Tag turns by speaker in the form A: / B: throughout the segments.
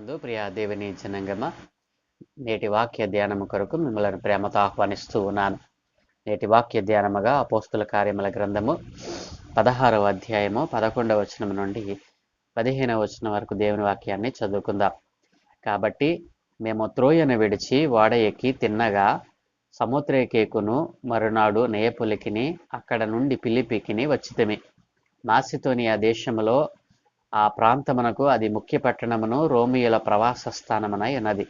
A: ప్రభునందు ప్రియ దేవుని జనంగమ, నేటి వాక్య ధ్యానము కొరకు మిమ్మల్ని ప్రేమతో ఆహ్వానిస్తూ ఉన్నాను. నేటి వాక్య ధ్యానముగా అపోస్తుల కార్యముల గ్రంథము 16వ అధ్యాయము 11వ వచనం నుండి 15వ వచనం వరకు దేవుని వాక్యాన్ని చదువుకుందాం. కాబట్టి మేము త్రోయను విడిచి ఓడ ఎక్కి తిన్నగా సముద్రకేకును మరునాడు నేయపులికిని అక్కడ నుండి ఫిలిప్పికిని వచ్చితిమి. మాసిదోనియా దేశములో ఆ ప్రాంతమునకు అది ముఖ్య పట్టణమును రోమియుల ప్రవాస స్థానమునై ఉన్నది.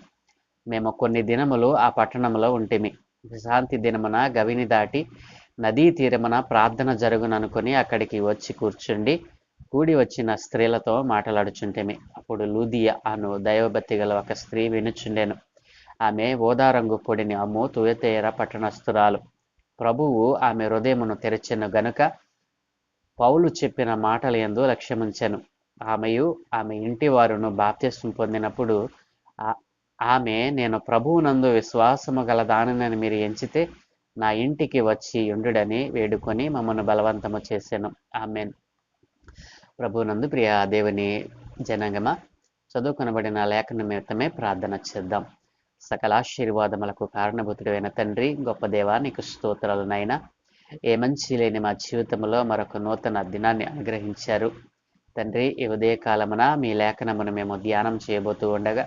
A: మేము కొన్ని దినములు ఆ పట్టణములో ఉంటిమి. విశ్రాంతి దినమున గవిని దాటి నదీ తీరమున ప్రార్థన జరుగుననుకుని అక్కడికి వచ్చి కూర్చుండి కూడి వచ్చిన స్త్రీలతో మాట్లాడుచుంటిమి. అప్పుడు లూదియ అను దైవభక్తి గల ఒక స్త్రీ వినుచుండెను. ఆమె ఓదారంగు పొడిని అమ్ము తుయతేర పట్టణస్థురాలు. ప్రభువు ఆమె హృదయమును తెరచెను గనుక పౌలు చెప్పిన మాటల యందు లక్ష్యముంచెను. ఆమెయు ఆమె ఇంటి వారును బాప్తిస్మం పొందినప్పుడు ఆమె, నేను ప్రభువునందు విశ్వాసము గల దానిని మీరు ఎంచితే నా ఇంటికి వచ్చి ఉండుడని వేడుకొని మమ్మను బలవంతము చేసెను. ఆమెన్. ప్రభువునందు ప్రియ దేవుని జనాంగమా, చదువుకొనబడిన లేఖన నిమిత్తమే ప్రార్థన చేద్దాం. సకల ఆశీర్వాదములకు కారణభూతుడైన తండ్రి, గొప్ప దేవా, నీకు స్తోత్రాలు నాయనా. ఏ మంచి లేని మా జీవితంలో మరొక నూతన దినాన్ని అనుగ్రహించారు తండ్రి. ఈ ఉదయ కాలమున మీ లేఖనమును మేము ధ్యానం చేయబోతూ ఉండగా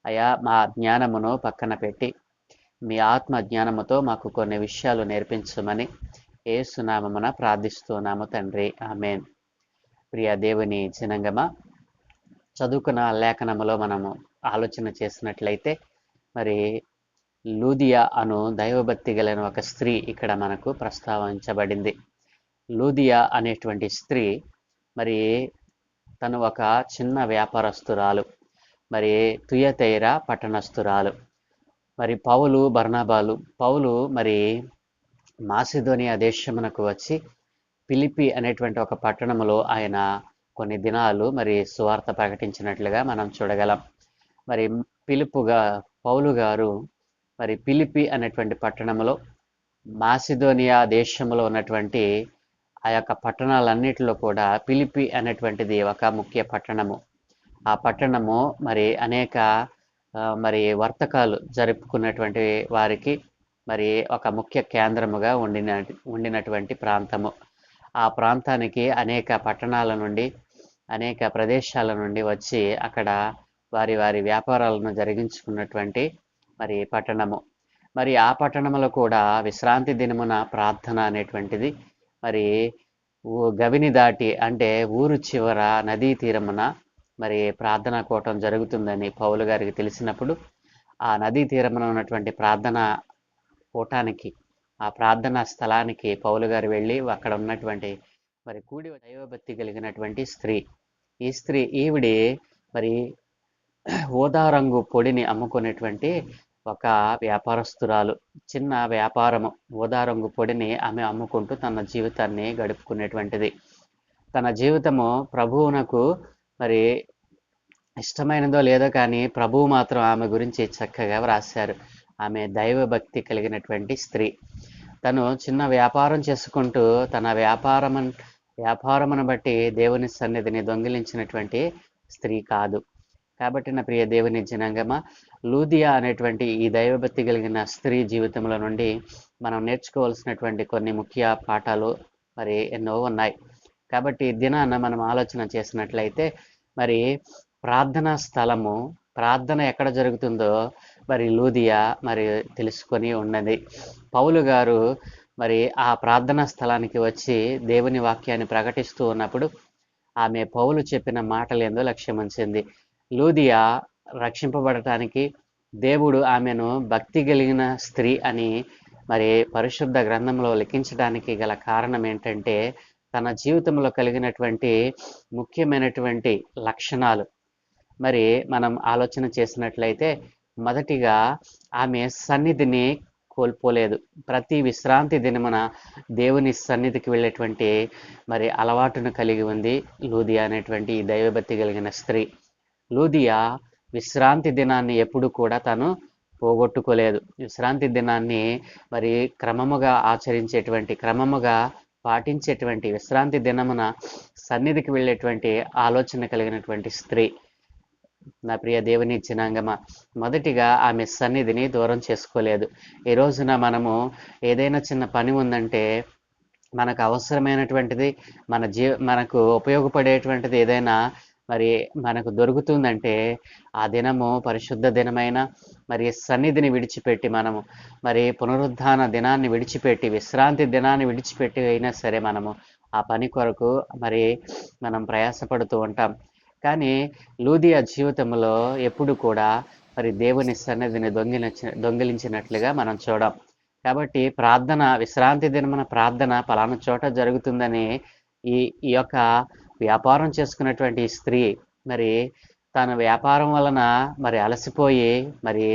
A: అయా, మా జ్ఞానమును పక్కన పెట్టి మీ ఆత్మ జ్ఞానముతో మాకు కొన్ని విషయాలు నేర్పించమని యేసు నామమున ప్రార్థిస్తున్నాము తండ్రి. ఆమేన్. ప్రియ దేవుని జనంగమా, చదువుకున్న లేఖనములో మనము ఆలోచన చేసినట్లయితే మరి లూదియా అను దైవభక్తి గల ఒక స్త్రీ ఇక్కడ మనకు ప్రస్తావించబడింది. లూదియా అనేటువంటి స్త్రీ మరి తను ఒక చిన్న వ్యాపారస్తురాలు, మరి తుయతైర పట్టణస్థురాలు. మరి పౌలు మరి మాసిదోనియా దేశమునకు వచ్చి ఫిలిప్పి అనేటువంటి ఒక పట్టణములో ఆయన కొన్ని దినాలు మరి సువార్త ప్రకటించినట్లుగా మనం చూడగలం. మరి పౌలు గారు మరి ఫిలిప్పి అనేటువంటి పట్టణంలో మాసిదోనియా దేశంలో ఉన్నటువంటి ఆ యొక్క పట్టణాలన్నిటిలో కూడా ఫిలిప్పి అనేటువంటిది ఒక ముఖ్య పట్టణము. ఆ పట్టణము మరి అనేక మరి వర్తకాలు జరుపుకున్నటువంటి వారికి మరి ఒక ముఖ్య కేంద్రముగా ఉండినటువంటి ప్రాంతము. ఆ ప్రాంతానికి అనేక పట్టణాల నుండి అనేక ప్రదేశాల నుండి వచ్చి అక్కడ వారి వారి వ్యాపారాలను జరిగించుకున్నటువంటి మరి పట్టణము. మరి ఆ పట్టణంలో కూడా విశ్రాంతి దినమున ప్రార్థన అనేటువంటిది మరి గవిని దాటి అంటే ఊరు చివర నదీ తీరమున మరి ప్రార్థనా కూటం జరుగుతుందని పౌలు గారికి తెలిసినప్పుడు ఆ నదీ తీరమున ఉన్నటువంటి ప్రార్థనా కూటానికి, ఆ ప్రార్థనా స్థలానికి పౌలు గారు వెళ్ళి అక్కడ ఉన్నటువంటి మరి కూడి దైవభక్తి కలిగినటువంటి స్త్రీ. ఈవిడి మరి ఊదా రంగు పొడిని అమ్ముకునేటువంటి ఒక వ్యాపారస్తురాలు. చిన్న వ్యాపారము, ఊదా రంగు పొడిని ఆమె అమ్ముకుంటూ తన జీవితాన్ని గడుపుకునేటువంటిది. తన జీవితము ప్రభువునకు మరి ఇష్టమైనదో లేదో కానీ ప్రభువు మాత్రం ఆమె గురించి చక్కగా వ్రాశారు. ఆమె దైవభక్తి కలిగినటువంటి స్త్రీ. తను చిన్న వ్యాపారం చేసుకుంటూ తన వ్యాపారమును బట్టి దేవుని సన్నిధిని దొంగిలించినటువంటి స్త్రీ కాదు. కాబట్టి నా ప్రియ దేవుని జనాంగమా, లూదియా అనేటువంటి ఈ దైవభక్తి కలిగిన స్త్రీ జీవితంలో నుండి మనం నేర్చుకోవాల్సినటువంటి కొన్ని ముఖ్య పాఠాలు మరి ఎన్నో ఉన్నాయి. కాబట్టి దినాన మనం ఆలోచన చేసినట్లయితే మరి ప్రార్థనా స్థలము, ప్రార్థన ఎక్కడ జరుగుతుందో మరి లూదియా మరి తెలుసుకొని ఉన్నది. పౌలు గారు మరి ఆ ప్రార్థనా స్థలానికి వచ్చి దేవుని వాక్యాన్ని ప్రకటిస్తూ ఉన్నప్పుడు ఆమె పౌలు చెప్పిన మాటలు ఏందో లక్ష్యముంచింది. లూదియా రక్షింపబడటానికి దేవుడు ఆమెను భక్తి కలిగిన స్త్రీ అని మరి పరిశుద్ధ గ్రంథంలో లిఖించడానికి గల కారణం ఏంటంటే తన జీవితంలో కలిగినటువంటి ముఖ్యమైనటువంటి లక్షణాలు. మరి మనం ఆలోచన చేసినట్లయితే మొదటిగా ఆమె సన్నిధిని కోల్పోలేదు. ప్రతి విశ్రాంతి దినమున దేవుని సన్నిధికి వెళ్ళేటువంటి మరి అలవాటును కలిగి ఉంది లూదియా అనేటువంటి ఈ దైవభక్తి కలిగిన స్త్రీ. లూదియా విశ్రాంతి దినాన్ని ఎప్పుడు కూడా తను పోగొట్టుకోలేదు. విశ్రాంతి దినాన్ని మరి క్రమముగా ఆచరించేటువంటి, క్రమముగా పాటించేటువంటి, విశ్రాంతి దినమున సన్నిధికి వెళ్ళేటువంటి ఆలోచన కలిగినటువంటి స్త్రీ. నా ప్రియ దేవుని జనాంగమా, మొదటిగా ఆమె సన్నిధిని దూరం చేసుకోలేదు. ఈ రోజున మనము ఏదైనా చిన్న పని ఉందంటే, మనకు అవసరమైనటువంటిది, మనకు ఉపయోగపడేటువంటిది ఏదైనా మరి మనకు దొరుకుతుందంటే, ఆ దినము పరిశుద్ధ దినమైన మరి సన్నిధిని విడిచిపెట్టి మనము మరి పునరుద్ధాన దినాన్ని విడిచిపెట్టి, విశ్రాంతి దినాన్ని విడిచిపెట్టి అయినా సరే మనము ఆ పని కొరకు మరి మనం ప్రయాసపడుతూ ఉంటాం. కానీ లూదియా జీవితంలో ఎప్పుడు కూడా మరి దేవుని సన్నిధిని దొంగిలించినట్లుగా మనం చూడం. కాబట్టి ప్రార్థన, విశ్రాంతి దినమున ప్రార్థన పలానా చోట జరుగుతుందని ఈ ఈ యొక్క వ్యాపారం చేసుకున్నటువంటి ఈ స్త్రీ మరి తన వ్యాపారం వలన మరి అలసిపోయి మరి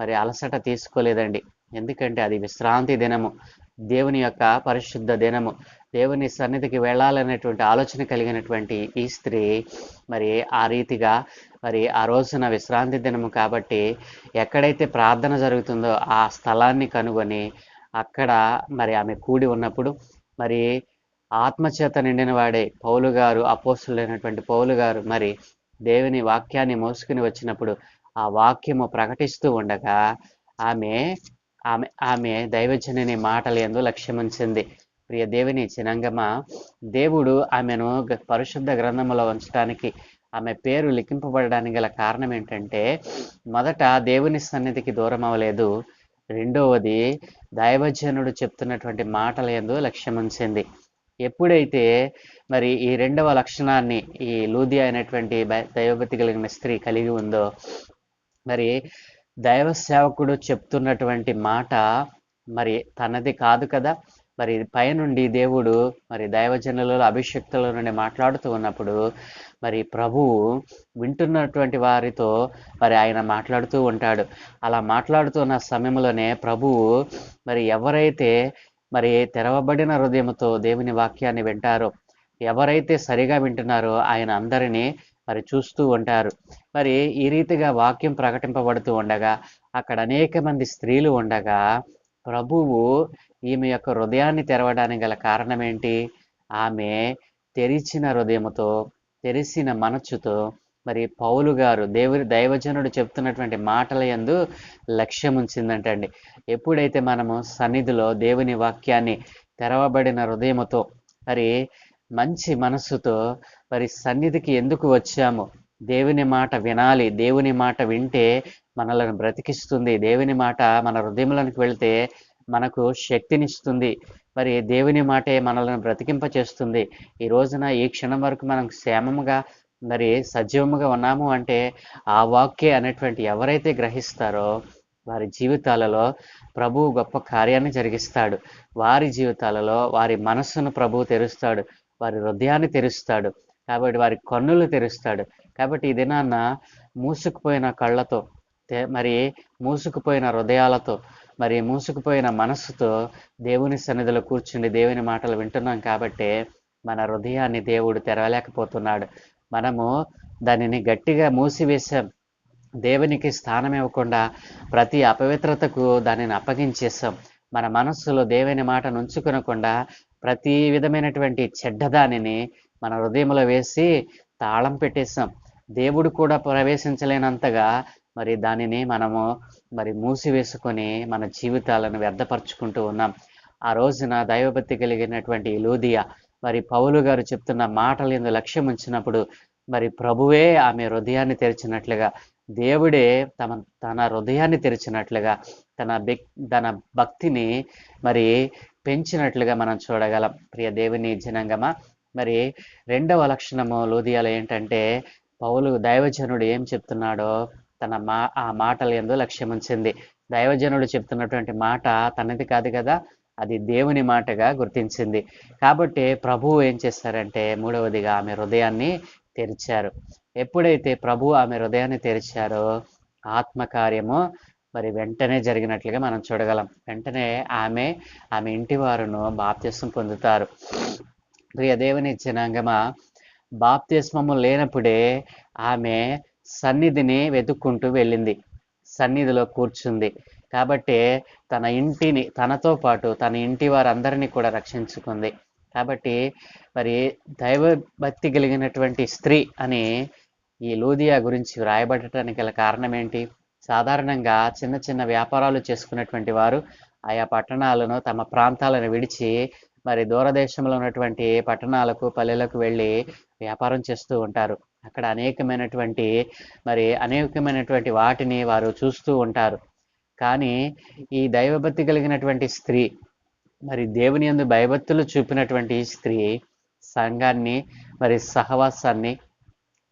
A: మరి అలసట తీసుకోలేదండి. ఎందుకంటే అది విశ్రాంతి దినము, దేవుని యొక్క పరిశుద్ధ దినము, దేవుని సన్నిధికి వెళ్ళాలనేటువంటి ఆలోచన కలిగినటువంటి ఈ స్త్రీ మరి ఆ రీతిగా మరి ఆ రోజున విశ్రాంతి దినము కాబట్టి ఎక్కడైతే ప్రార్థన జరుగుతుందో ఆ స్థలాన్ని కనుగొని అక్కడ మరి ఆమె కూడి ఉన్నప్పుడు మరి ఆత్మచేత నిండిన వాడే పౌలు గారు, అపోస్తులైనటువంటి పౌలు గారు మరి దేవుని వాక్యాన్ని మోసుకుని వచ్చినప్పుడు ఆ వాక్యము ప్రకటిస్తూ ఉండగా ఆమె ఆమె ఆమె దైవజనుని మాటల యందు లక్ష్యముంచింది. ప్రియ దేవుని జనాంగమా, దేవుడు ఆమెను పరిశుద్ధ గ్రంథములో ఉంచడానికి, ఆమె పేరు లిఖింపబడడానికి గల కారణం ఏంటంటే, మొదట దేవుని సన్నిధికి దూరం అవ్వలేదు, రెండవది దైవజనుడు చెప్తున్నటువంటి మాటల యందు లక్ష్యముంచింది. ఎప్పుడైతే మరి ఈ రెండవ లక్షణాన్ని ఈ లూదియా అయినటువంటి దైవభక్తి కలిగిన స్త్రీ కలిగి ఉందో, మరి దైవ సేవకుడు చెప్తున్నటువంటి మాట మరి తనది కాదు కదా, మరి పైనుండి దేవుడు మరి దైవజనులలో అభిషక్తుల నుండి మాట్లాడుతూ ఉన్నప్పుడు మరి ప్రభువు వింటున్నటువంటి వారితో మరి ఆయన మాట్లాడుతూ ఉంటాడు. అలా మాట్లాడుతున్న సమయంలోనే ప్రభువు మరి ఎవరైతే మరి తెరవబడిన హృదయంతో దేవుని వాక్యాన్ని వింటారో, ఎవరైతే సరిగా వింటున్నారో ఆయన అందరినీ మరి చూస్తూ ఉంటారు. మరి ఈ రీతిగా వాక్యం ప్రకటింపబడుతూ ఉండగా అక్కడ అనేక మంది స్త్రీలు ఉండగా ప్రభువు ఈమె యొక్క హృదయాన్ని తెరవడానికి గల కారణం ఏంటి? ఆమె తెరిచిన హృదయముతో, తెరిసిన మనస్సుతో మరి పౌలు గారు దైవజనుడు చెప్తున్నటువంటి మాటల యందు లక్ష్యం ఉంచిందంటండి. ఎప్పుడైతే మనము సన్నిధిలో దేవుని వాక్యాన్ని తెరవబడిన హృదయముతో మరి మంచి మనస్సుతో మరి సన్నిధికి ఎందుకు వచ్చాము? దేవుని మాట వినాలి, దేవుని మాట వింటే మనలను బ్రతికిస్తుంది, దేవుని మాట మన హృదయంలోనికి వెళ్తే మనకు శక్తినిస్తుంది, మరి దేవుని మాటే మనలను బ్రతికింప చేస్తుంది. ఈ రోజున ఈ క్షణం వరకు మనం క్షేమముగా మరి సజీవముగా ఉన్నాము అంటే ఆ వాక్యే అనేటువంటి ఎవరైతే గ్రహిస్తారో వారి జీవితాలలో ప్రభువు గొప్ప కార్యాన్ని జరిగిస్తాడు. వారి జీవితాలలో వారి మనస్సును ప్రభువు తెరుస్తాడు, వారి హృదయాన్ని తెరుస్తాడు, కాబట్టి వారి కన్నులు తెరుస్తాడు. కాబట్టి ఈ దినాన్న మూసుకుపోయిన కళ్ళతో మరి మూసుకుపోయిన హృదయాలతో మరి మూసుకుపోయిన మనస్సుతో దేవుని సన్నిధిలో కూర్చుండి దేవుని మాటలు వింటున్నాం కాబట్టి మన హృదయాన్ని దేవుడు తెరవలేకపోతున్నాడు. మనము దానిని గట్టిగా మూసివేశాం, దేవునికి స్థానం ఇవ్వకుండా ప్రతి అపవిత్రతకు దానిని అప్పగించేసాం. మన మనస్సులో దేవుని మాటను ఉంచుకొనకుండా ప్రతి విధమైనటువంటి చెడ్డదానిని మన హృదయంలో వేసి తాళం పెట్టేసాం. దేవుడు కూడా ప్రవేశించలేనంతగా మరి దానిని మనము మరి మూసివేసుకొని మన జీవితాలను వ్యర్థపరుచుకుంటూ ఉన్నాం. ఆ రోజున దైవభక్తి కలిగినటువంటి లూదియా మరి పౌలు గారు చెప్తున్న మాటల యందు లక్ష్యం ఉంచినప్పుడు మరి ప్రభువే ఆమె హృదయాన్ని తెరిచినట్లుగా, దేవుడే తన హృదయాన్ని తెరిచినట్లుగా, తన భక్తిని మరి పెంచినట్లుగా మనం చూడగలం. ప్రియ దేవుని జనాంగమా, మరి రెండవ లక్షణము లూదియాలో ఏంటంటే పౌలు దైవజనుడు ఏం చెప్తున్నాడో ఆ మాటల యందు లక్ష్యం ఉంచింది. దైవజనుడు చెప్తున్నటువంటి మాట తనది కాదు కదా, అది దేవుని మాటగా గుర్తించింది. కాబట్టి ప్రభువు ఏం చేశారంటే మూడవదిగా ఆమె హృదయాన్ని తెరిచారు. ఎప్పుడైతే ప్రభువు ఆమె హృదయాన్ని తెరిచారో ఆత్మకార్యము మరి వెంటనే జరిగినట్లుగా మనం చూడగలం. వెంటనే ఆమె ఇంటి వారును బాప్తిస్మం పొందుతారు. ప్రియ దేవుని జనాంగమా, బాప్తిస్మము లేనప్పుడే ఆమె సన్నిధిని వెతుక్కుంటూ వెళ్ళింది, సన్నిధిలో కూర్చుంది. కాబట్టి తన ఇంటిని తనతో పాటు తన ఇంటి వారందరినీ కూడా రక్షించుకుంది. కాబట్టి మరి దైవభక్తి కలిగినటువంటి స్త్రీ అని ఈ లూదియా గురించి వ్రాయబడటానికి గల కారణం ఏంటి? సాధారణంగా చిన్న చిన్న వ్యాపారాలు చేసుకున్నటువంటి వారు ఆయా పట్టణాలను తమ ప్రాంతాలను విడిచి మరి దూరదేశంలో ఉన్నటువంటి పట్టణాలకు పల్లెలకు వెళ్ళి వ్యాపారం చేస్తూ ఉంటారు. అక్కడ అనేకమైనటువంటి వాటిని వారు చూస్తూ ఉంటారు. కానీ ఈ దైవభక్తి కలిగినటువంటి స్త్రీ, మరి దేవుని యందు భయభక్తులు చూపినటువంటి ఈ స్త్రీ సంఘాన్ని, మరి సహవాసాన్ని,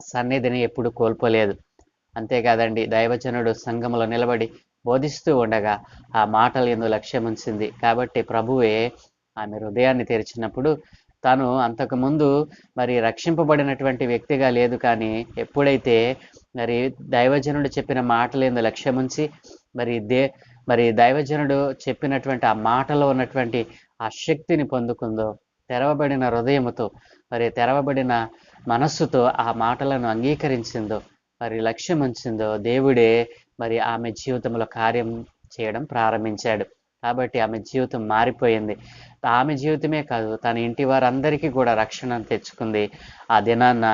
A: సన్నిధిని ఎప్పుడు కోల్పోలేదు. అంతేకాదండి, దైవజనుడు సంఘములో నిలబడి బోధిస్తూ ఉండగా ఆ మాటల యందు లక్ష్యం ఉంచింది. కాబట్టి ప్రభువే ఆమె హృదయాన్ని తెరిచినప్పుడు తాను అంతకుముందు మరి రక్షింపబడినటువంటి వ్యక్తిగా లేదు, కానీ ఎప్పుడైతే మరి దైవజనుడు చెప్పిన మాటల యందు లక్ష్యం ఉంచి మరి దైవజనుడు చెప్పినటువంటి ఆ మాటలో ఉన్నటువంటి ఆ శక్తిని పొందుకుందో, తెరవబడిన హృదయముతో, మరి తెరవబడిన మనస్సుతో ఆ మాటలను అంగీకరించిందో, మరి లక్ష్యం ఉంచిందో, దేవుడే మరి ఆమె జీవితంలో కార్యం చేయడం ప్రారంభించాడు. కాబట్టి ఆమె జీవితం మారిపోయింది. ఆమె జీవితమే కాదు, తన ఇంటి వారందరికీ కూడా రక్షణ తెచ్చుకుంది. ఆ దినాన్న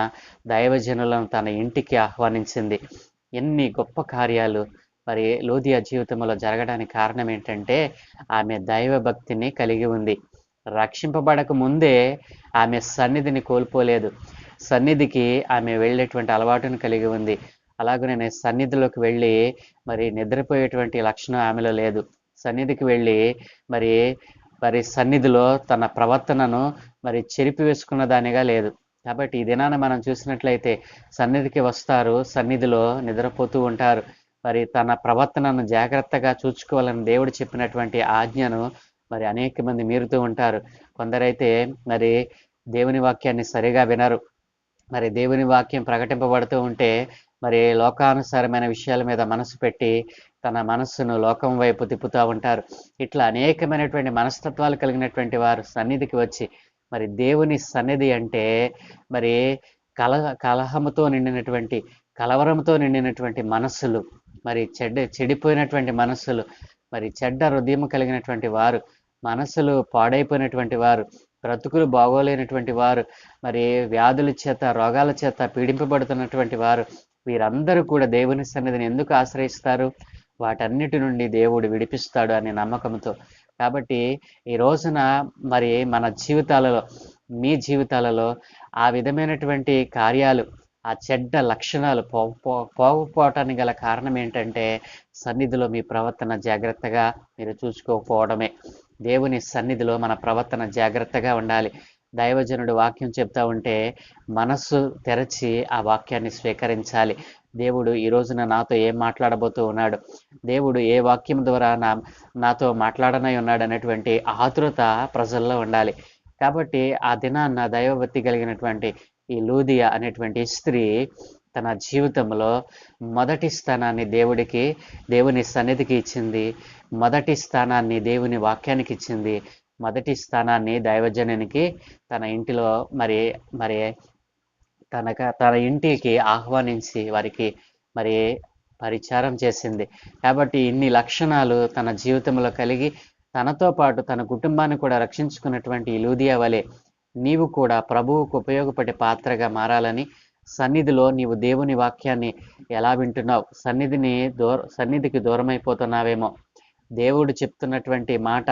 A: దైవజనులను తన ఇంటికి ఆహ్వానించింది. ఎన్ని గొప్ప కార్యాలు మరి లూదియా జీవితంలో జరగడానికి కారణం ఏంటంటే ఆమె దైవ భక్తిని కలిగి ఉంది. రక్షింపబడక ముందే ఆమె సన్నిధిని కోల్పోలేదు. సన్నిధికి ఆమె వెళ్ళేటువంటి అలవాటును కలిగి ఉంది. అలాగనే సన్నిధిలోకి వెళ్ళి మరి నిద్రపోయేటువంటి లక్షణం ఆమెలో లేదు. సన్నిధికి వెళ్ళి మరి మరి సన్నిధిలో తన ప్రవర్తనను మరి చెరిపి వేసుకున్న దానిగా లేదు. కాబట్టి ఈ దినాన మనం చూసినట్లయితే సన్నిధికి వస్తారు, సన్నిధిలో నిద్రపోతూ ఉంటారు. మరి తన ప్రవర్తనను జాగ్రత్తగా చూసుకోవాలని దేవుడు చెప్పినటువంటి ఆజ్ఞను మరి అనేక మంది మీరుతూ ఉంటారు. కొందరైతే మరి దేవుని వాక్యాన్ని సరిగా వినరు. మరి దేవుని వాక్యం ప్రకటింపబడుతూ ఉంటే మరి లోకానుసారమైన విషయాల మీద మనసు పెట్టి తన మనస్సును లోకం వైపు తిప్పుతూ ఉంటారు. ఇట్లా అనేకమైనటువంటి మనస్తత్వాలు కలిగినటువంటి వారు సన్నిధికి వచ్చి, మరి దేవుని సన్నిధి అంటే మరి కలహముతో నిండినటువంటి, కలవరంతో నిండినటువంటి మనస్సులు, మరి చెడిపోయినటువంటి మనస్సులు, మరి చెడ్డ హృదయం కలిగినటువంటి వారు, మనస్సులు పాడైపోయినటువంటి వారు, బ్రతుకులు బాగోలేనటువంటి వారు, మరి వ్యాధుల చేత, రోగాల చేత పీడింపబడుతున్నటువంటి వారు, వీరందరూ కూడా దేవుని సన్నిధిని ఎందుకు ఆశ్రయిస్తారు? వాటన్నిటి నుండి దేవుడు విడిపిస్తాడు అనే నమ్మకంతో. కాబట్టి ఈ రోజున మరి మన జీవితాలలో, మీ జీవితాలలో ఆ విధమైనటువంటి కార్యాలు, ఆ చెడ్డ లక్షణాలు పోకపోవటానికి గల కారణం ఏంటంటే సన్నిధిలో మీ ప్రవర్తన జాగ్రత్తగా మీరు చూసుకోకపోవడమే. దేవుని సన్నిధిలో మన ప్రవర్తన జాగ్రత్తగా ఉండాలి. దైవజనుడు వాక్యం చెప్తా ఉంటే మనస్సు తెరచి ఆ వాక్యాన్ని స్వీకరించాలి. దేవుడు ఈ రోజున నాతో ఏం మాట్లాడబోతూ ఉన్నాడు, దేవుడు ఏ వాక్యం ద్వారా నాతో మాట్లాడనై ఉన్నాడు అనేటువంటి ఆతృత ప్రజల్లో ఉండాలి. కాబట్టి ఆ దినాన్న దైవభక్తి కలిగినటువంటి ఈ లూదియా అనేటువంటి స్త్రీ తన జీవితంలో మొదటి స్థానాన్ని దేవుని సన్నిధికి ఇచ్చింది. మొదటి స్థానాన్ని దేవుని వాక్యానికి ఇచ్చింది. మొదటి స్థానాన్ని దైవజనునికి తన ఇంటిలో మరి మరి తన ఇంటికి ఆహ్వానించి వారికి మరి పరిచారం చేసింది. కాబట్టి ఇన్ని లక్షణాలు తన జీవితంలో కలిగి తనతో పాటు తన కుటుంబాన్ని కూడా రక్షించుకున్నటువంటి ఈ లూదియా వలె నీవు కూడా ప్రభువుకు ఉపయోగపడే పాత్రగా మారాలని, సన్నిధిలో నీవు దేవుని వాక్యాన్ని ఎలా వింటున్నావు? సన్నిధికి దూరమైపోతున్నావేమో. దేవుడు చెప్తున్నటువంటి మాట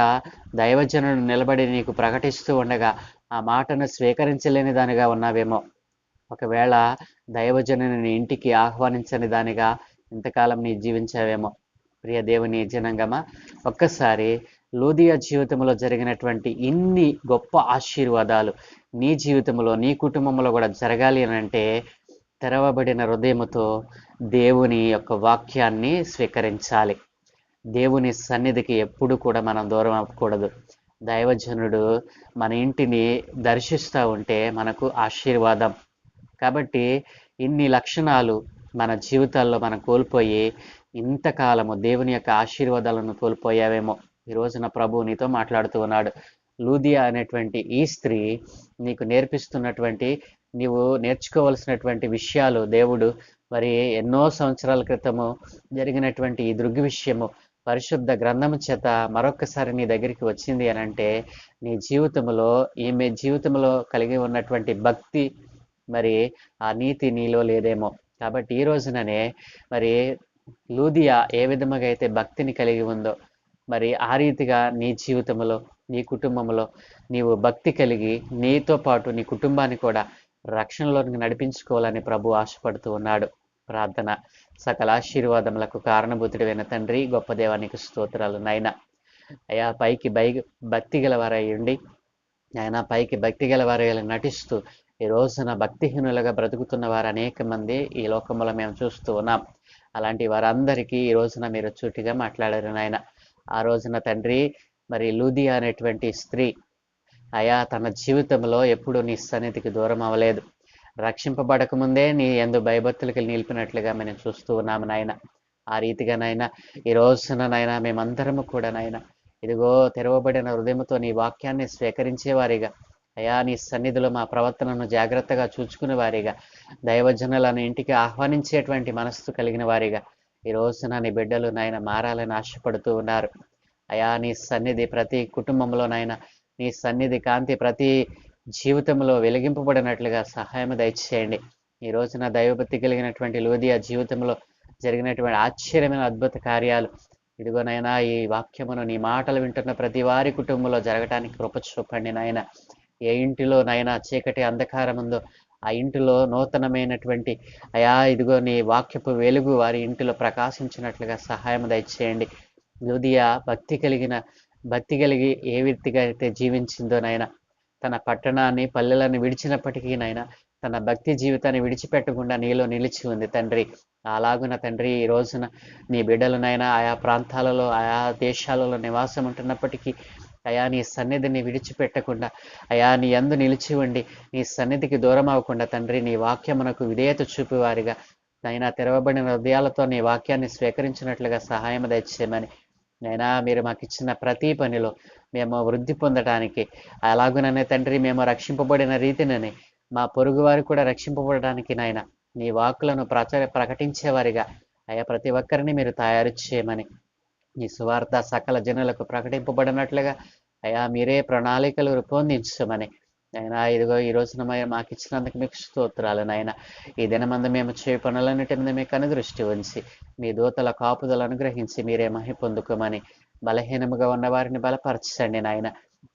A: దైవజనుడు నిలబడి నీకు ప్రకటిస్తూ ఉండగా ఆ మాటను స్వీకరించలేని దానిగా ఉన్నావేమో. ఒకవేళ దైవజనుని ఇంటికి ఆహ్వానించని దానిగా ఇంతకాలం నీ జీవించావేమో. ప్రియ దేవుని జనాంగమా, ఒక్కసారి లూదియా జీవితంలో జరిగినటువంటి ఇన్ని గొప్ప ఆశీర్వాదాలు నీ జీవితంలో, నీ కుటుంబంలో కూడా జరగాలి అని అంటే తెరవబడిన హృదయముతో దేవుని యొక్క వాక్యాన్ని స్వీకరించాలి. దేవుని సన్నిధికి ఎప్పుడు కూడా మనం దూరం అవ్వకూడదు. దైవజనుడు మన ఇంటిని దర్శిస్తూ ఉంటే మనకు ఆశీర్వాదం. కాబట్టి ఇన్ని లక్షణాలు మన జీవితాల్లో మనం కోల్పోయి ఇంతకాలము దేవుని యొక్క ఆశీర్వాదాలను కోల్పోయావేమో. ఈ రోజున ప్రభు నీతో మాట్లాడుతూ ఉన్నాడు. లూదియా అనేటువంటి ఈ స్త్రీ నీకు నేర్పిస్తున్నటువంటి, నీవు నేర్చుకోవలసినటువంటి విషయాలు దేవుడు మరి ఎన్నో సంవత్సరాల క్రితము జరిగినటువంటి ఈ దృగ్గు విషయము పరిశుద్ధ గ్రంథము చేత మరొకసారి నీ దగ్గరికి వచ్చింది అని అంటే నీ జీవితంలో, ఈమె జీవితంలో కలిగి ఉన్నటువంటి భక్తి, మరి ఆ నీతి నీలో లేదేమో. కాబట్టి ఈ రోజుననే మరి లూదియా ఏ విధముగా అయితే భక్తిని కలిగి ఉందో, మరి ఆ రీతిగా నీ జీవితంలో, నీ కుటుంబంలో నీవు భక్తి కలిగి నీతో పాటు నీ కుటుంబాన్ని కూడా రక్షణలోనికి నడిపించుకోవాలని ప్రభు ఆశపడుతూ ఉన్నాడు. ప్రార్థన. సకల ఆశీర్వాదములకు కారణభూతుడైన తండ్రి, గొప్ప దేవానికి స్తోత్రాలు నాయన. అయా పైకి భక్తి గలవారై ఉండి, ఆయన పైకి భక్తి గలవారిగా నటిస్తూ ఈ రోజున భక్తిహీనులుగా బ్రతుకుతున్న వారు అనేక మంది ఈ లోకంలో మేము చూస్తూ ఉన్నాం. అలాంటి వారందరికీ ఈ రోజున మీరు సూటిగా మాట్లాడారు నాయన. ఆ రోజున తండ్రి మరి లూదియా అనేటువంటి స్త్రీ అయా తన జీవితంలో ఎప్పుడూ నీ సన్నిధికి దూరం అవ్వలేదు. రక్షింపబడక ముందే నీ యందు భయభక్తులకి నిలిపినట్లుగా మేము చూస్తూ ఉన్నాము నాయన. ఆ రీతిగా నాయన ఈ రోజున నాయన మేమందరము కూడా నాయన ఇదిగో తెరవబడిన హృదయంతో నీ వాక్యాన్ని స్వీకరించే వారిగా, అయా నీ సన్నిధిలో మా ప్రవర్తనను జాగ్రత్తగా చూచుకునే వారిగా, దైవజనులను ఇంటికి ఆహ్వానించేటువంటి మనస్సు కలిగిన వారిగా ఈ రోజున నీ బిడ్డలు నాయన మారాలని ఆశపడుతూ ఉన్నారు. అయా నీ సన్నిధి ప్రతి కుటుంబంలో నాయన నీ సన్నిధి కాంతి ప్రతి జీవితంలో వెలిగింపబడినట్లుగా సహాయం దయచేయండి. ఈ రోజున దైవభక్తి కలిగినటువంటి లూదియా జీవితంలో జరిగినటువంటి ఆశ్చర్యమైన అద్భుత కార్యాలు ఇదిగోనైనా ఈ వాక్యమును నీ మాటలు వింటున్న ప్రతి వారి కుటుంబంలో జరగటానికి కృప చూపండి నాయన. ఏ ఇంటిలో నాయన చీకటి అంధకారం ఉందో ఆ ఇంటిలో నూతనమైనటువంటి అయా ఇదిగో నీ వాక్యపు వెలుగు వారి ఇంటిలో ప్రకాశించినట్లుగా సహాయం దయచేయండి. లూదియా భక్తి కలిగి ఏ వ్యక్తిగా అయితే జీవించిందో నాయన, తన పట్టణాన్ని పల్లెలను విడిచినప్పటికీ నాయన తన భక్తి జీవితాన్ని విడిచిపెట్టకుండా నీలో నిలిచి ఉంది తండ్రి. అలాగున తండ్రి ఈ రోజున నీ బిడ్డలనైనా ఆయా ప్రాంతాలలో ఆయా దేశాలలో నివాసం ఉంటున్నప్పటికీ అయా నీ సన్నిధిని విడిచిపెట్టకుండా అయా నీ యందు నిలిచి ఉండి నీ సన్నిధికి దూరం అవ్వకుండా తండ్రి నీ వాక్యమునకు విధేయత చూపేవారిగా నైనా తెరవబడిన హృదయాలతో నీ వాక్యాన్ని స్వీకరించినట్లుగా సహాయం దయచేయమని నైనా మీరు మాకు ఇచ్చిన ప్రతి పనిలో మేము వృద్ధి పొందడానికి అలాగుననే తండ్రి మేము రక్షింపబడిన రీతినని మా పొరుగు వారు కూడా రక్షింపబడడానికి నాయన నీ వాక్కులను ప్రకటించేవారిగా అయా ప్రతి ఒక్కరిని మీరు తయారు చేయమని ఈ సువార్త సకల జనులకు ప్రకటింపబడినట్లుగా అయా మీరే ప్రణాళికలు రూపొందించమని అయినా ఇదిగో ఈ రోజున మాకు ఇచ్చినందుకు మీకు స్తోత్రాలు నాయన. ఈ దినమందు మేము చేయ పనులన్నిటి మీద మీకు అనుదృష్టి ఉంచి మీ దూతల కాపుదలు అనుగ్రహించి మీరే మహి పొందుకోమని బలహీనముగా ఉన్న వారిని బలపరచండి నాయన.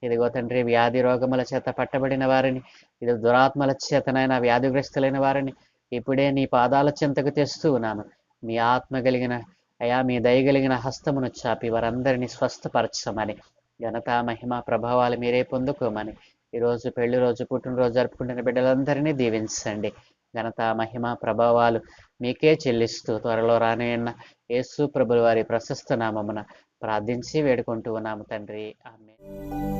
A: ఇదిగో తండ్రి వ్యాధి రోగముల చేత పట్టబడిన వారిని ఇది దురాత్మల చేతనైనా వ్యాధిగ్రస్తులైన వారిని ఇప్పుడే నీ పాదాల చెంతకు తెస్తూ ఉన్నాను. మీ ఆత్మ కలిగిన అయా మీ దయగలిగిన హస్తమును చాపి వారందరినీ స్వస్థపరచమని ఘనత మహిమ ప్రభావాలు మీరే పొందుకోమని ఈరోజు పెళ్లి రోజు పుట్టినరోజు జరుపుకుంటున్న బిడ్డలందరినీ దీవించండి. ఘనత మహిమ ప్రభావాలు మీకే చెల్లిస్తూ త్వరలో రానున్న యేసు ప్రభుల వారి ప్రశస్త నామమున ప్రార్థించి వేడుకుంటూ ఉన్నాము తండ్రి. ఆమేన్.